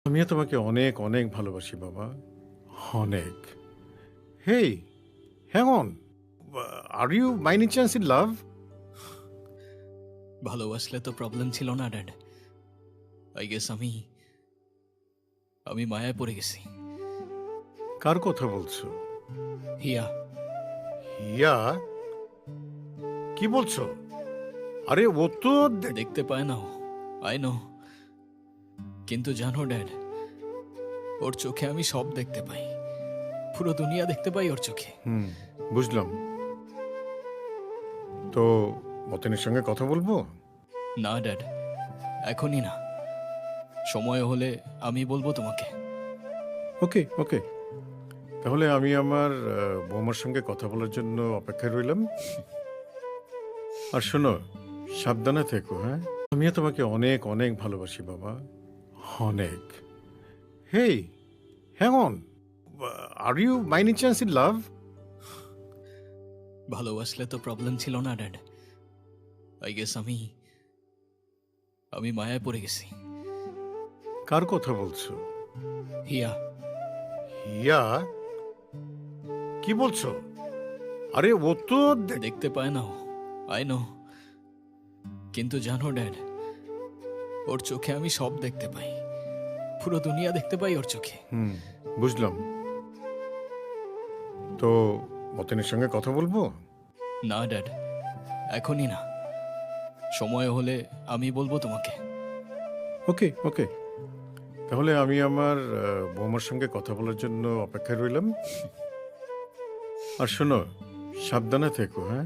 আমিও তোমাকে অনেক অনেক ভালোবাসি বাবা, অনেক। Hey, hang on, are you by any chance in love? ভালোবাসলে তো প্রবলেম ছিল না ড্যাড। আই গেস আমি আমি মায়ায় পড়ে গেছি। কার কথা বলছো? হিয়া। হিয়া? কি বলছো? আরে ও তো দেখতে পায় না ও, আই নো, কিন্তু জানো ড্যাড, ওর চোখে আমি সব দেখতে পাই। পুরো দুনিয়া দেখতে পাই ওর চোখে। বুঝলাম। তো মতিনের সঙ্গে কথা বলবো? না ড্যাড, এখনই না, সময় হলে আমি বলবো তোমাকে। ওকে ওকে, তাহলে আমি আমার বৌমার সঙ্গে কথা বলার জন্য অপেক্ষায় রইলাম। আর শোনো, সাবধানে থেকো, হ্যাঁ? আমিও তোমাকে অনেক অনেক ভালোবাসি বাবা, অনেক। Hey, hang on, are you by any chance in love? ভালোবাসলে তো প্রবলেম ছিল না ড্যাড। আই গেস আমি আমি মায়ায় পড়ে গেছি। কার কথা বলছো? হিয়া। হিয়া? কি বলছো? আরে ও তো দেখতে পায় না ও, আই নো, কিন্তু জানো ড্যাড, ওর চোখে আমি সব দেখতে পাই। পুরো দুনিয়া দেখতে পাই ওর চোখে। বুঝলাম। তো মতিনের সঙ্গে কথা বলবো? না ড্যাড, এখনই না, সময় হলে আমি বলবো তোমাকে। ওকে ওকে, তাহলে আমি আমার বৌমার সঙ্গে কথা বলার জন্য অপেক্ষায় রইলাম। আর শোনো, সাবধানে থেকো, হ্যাঁ?